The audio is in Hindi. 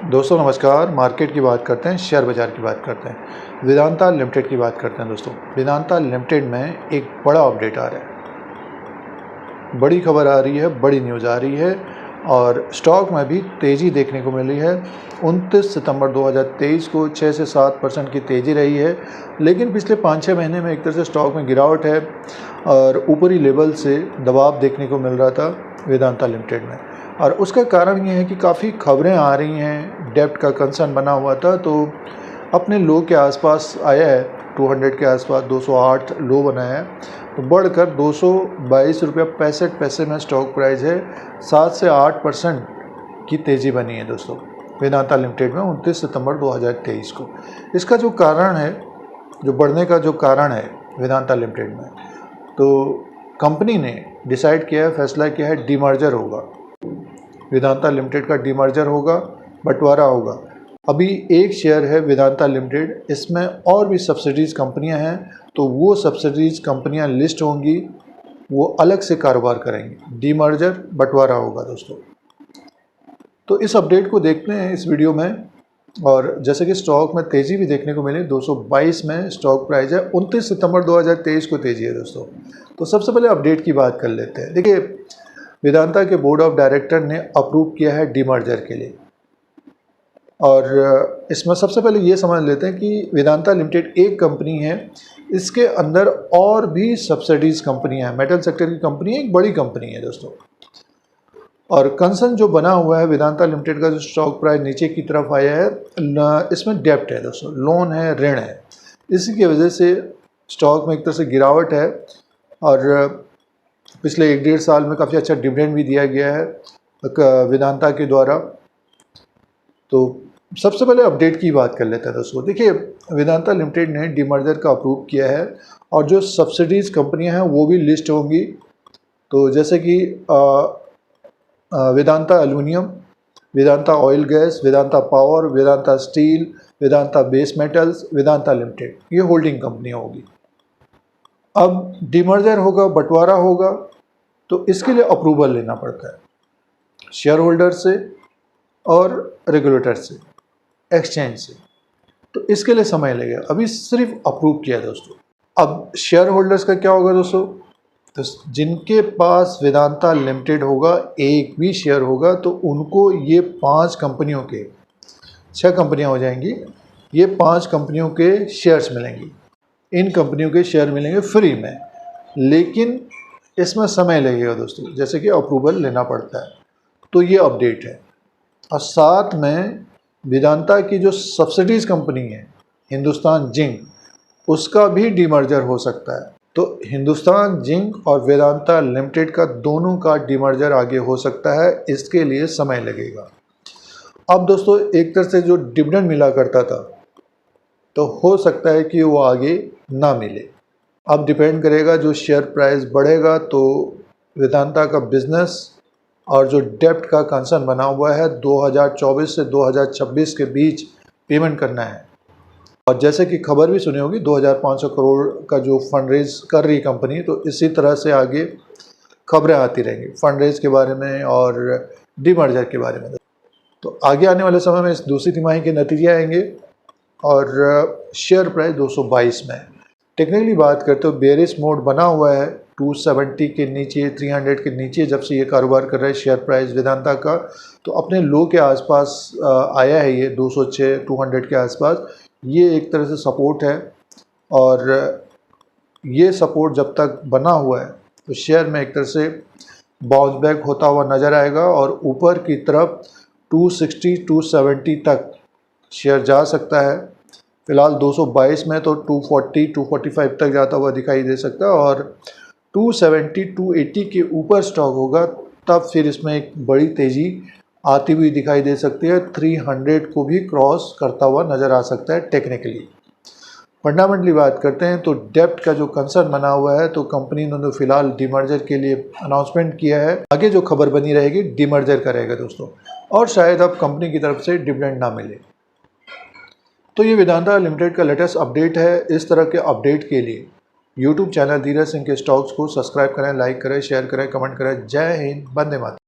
दोस्तों नमस्कार। मार्केट की बात करते हैं, शेयर बाज़ार की बात करते हैं, वेदांता लिमिटेड की बात करते हैं। दोस्तों वेदांता लिमिटेड में एक बड़ा अपडेट आ रहा है, बड़ी खबर आ रही है, बड़ी न्यूज़ आ रही है और स्टॉक में भी तेज़ी देखने को मिली है। 29 सितंबर 2023 को 6 से 7% की तेज़ी रही है, लेकिन पिछले 5-6 महीने में एक तरह से स्टॉक में गिरावट है और ऊपरी लेवल से दबाव देखने को मिल रहा था वेदांता लिमिटेड में। और उसका कारण ये है कि काफ़ी खबरें आ रही हैं, डेब्ट का कंसर्न बना हुआ था तो अपने लो के आसपास आया है, 200 के आसपास 208 लो बनाया है, तो बढ़कर 222 रुपये 65 पैसे में स्टॉक प्राइस है। 7 से 8% की तेज़ी बनी है दोस्तों वेदांता लिमिटेड में 29 सितंबर 2023 को। इसका जो कारण है, जो बढ़ने का जो कारण है वेदांता लिमिटेड में, तो कंपनी ने डिसाइड किया है, फैसला किया है, डीमर्जर होगा, वेदांता लिमिटेड का डीमर्जर होगा, बंटवारा होगा। अभी एक शेयर है वेदांता लिमिटेड, इसमें और भी सब्सिडीज़ कंपनियां हैं, तो वो सब्सिडीज़ कंपनियां लिस्ट होंगी, वो अलग से कारोबार करेंगे, डीमर्जर बंटवारा होगा दोस्तों। तो इस अपडेट को देखते हैं इस वीडियो में। और जैसे कि स्टॉक में तेज़ी भी देखने को मिली, 222 में स्टॉक प्राइस है, 29 सितंबर 2023 को तेज़ी है दोस्तों। तो सबसे पहले अपडेट की बात कर लेते हैं। देखिए, वेदांता के बोर्ड ऑफ डायरेक्टर ने अप्रूव किया है डीमर्जर के लिए, और इसमें सबसे पहले ये समझ लेते हैं कि वेदांता लिमिटेड एक कंपनी है, इसके अंदर और भी सब्सिडीज़ कंपनियां हैं, मेटल सेक्टर की कंपनी है, एक बड़ी कंपनी है दोस्तों। और कंसर्न जो बना हुआ है वेदांता लिमिटेड का, जो स्टॉक प्राइस नीचे की तरफ आया है, इसमें डेब्ट है दोस्तों, लोन है, ऋण है, इसी की वजह से स्टॉक में एक तरह से गिरावट है। और पिछले 1-1.5 साल में काफ़ी अच्छा डिविडेंड भी दिया गया है वेदांता के द्वारा। तो सबसे पहले अपडेट की बात कर लेते हैं दोस्तों। देखिए, वेदांता लिमिटेड ने डीमर्जर का अप्रूव किया है और जो सब्सिडीज़ कंपनियां हैं वो भी लिस्ट होंगी। तो जैसे कि Vedanta aluminium, Vedanta oil gas, Vedanta power, Vedanta steel, Vedanta base metals, Vedanta limited, ये होल्डिंग कंपनियाँ होगी। अब डीमर्जर होगा, बंटवारा होगा, तो इसके लिए अप्रूवल लेना पड़ता है शेयर होल्डर से और रेगुलेटर से, एक्सचेंज से, तो इसके लिए समय लगेगा। अभी सिर्फ अप्रूव किया है दोस्तों। अब शेयर होल्डर्स का क्या होगा दोस्तों? तो जिनके पास वेदांता लिमिटेड होगा, एक भी शेयर होगा, तो उनको ये 5 कंपनियों के, 6 कंपनियां हो जाएंगी, ये 5 कंपनियों के शेयर्स मिलेंगी। इन कंपनियों के शेयर मिलेंगे फ्री में, लेकिन इसमें समय लगेगा दोस्तों, जैसे कि अप्रूवल लेना पड़ता है। तो ये अपडेट है। और साथ में वेदांता की जो सब्सिडीज़ कंपनी है हिंदुस्तान जिंक, उसका भी डीमर्जर हो सकता है। तो हिंदुस्तान जिंक और वेदांता लिमिटेड का, दोनों का डीमर्जर आगे हो सकता है, इसके लिए समय लगेगा। अब दोस्तों, एक तरह से जो डिविडेंड मिला करता था, तो हो सकता है कि वो आगे ना मिले। अब डिपेंड करेगा, जो शेयर प्राइस बढ़ेगा तो वेदांता का बिजनेस और जो डेब्ट का कंसर्न बना हुआ है 2024 से 2026 के बीच पेमेंट करना है। और जैसे कि खबर भी सुनी होगी, 2500 करोड़ का जो फंड रेज कर रही कंपनी, तो इसी तरह से आगे खबरें आती रहेंगी फंड रेज के बारे में और डीमर्जर के बारे में। तो आगे आने वाले समय में इस दूसरी तिमाही के नतीजे आएंगे और शेयर प्राइस 222 में। टेक्निकली बात करते हो, बेरिश मोड बना हुआ है 270 के नीचे, 300 के नीचे। जब से ये कारोबार कर रहा है शेयर प्राइस वेदांता का, तो अपने लो के आसपास आया है, ये 206, 200 के आसपास। ये एक तरह से सपोर्ट है, और ये सपोर्ट जब तक बना हुआ है तो शेयर में एक तरह से बाउंस बैक होता हुआ नज़र आएगा, और ऊपर की तरफ 260, 270 तक शेयर जा सकता है। फिलहाल 222 में, तो 240, 245 तक जाता हुआ दिखाई दे सकता है, और 270, 280 के ऊपर स्टॉक होगा, तब फिर इसमें एक बड़ी तेज़ी आती हुई दिखाई दे सकती है। 300 को भी क्रॉस करता हुआ नज़र आ सकता है टेक्निकली। फंडामेंटली बात करते हैं तो डेब्ट का जो कंसर्न बना हुआ है, तो कंपनी ने फिलहाल डीमर्जर के लिए अनाउंसमेंट किया है। आगे जो खबर बनी रहेगी डीमर्जर का रहेगा दोस्तों, और शायद अब कंपनी की तरफ से डिविडेंड ना मिले। तो ये वेदांता लिमिटेड का लेटेस्ट अपडेट है। इस तरह के अपडेट के लिए यूट्यूब चैनल धीरज सिंह के स्टॉक्स को सब्सक्राइब करें, लाइक करें, शेयर करें, कमेंट करें। जय हिंद, वंदे मातरम।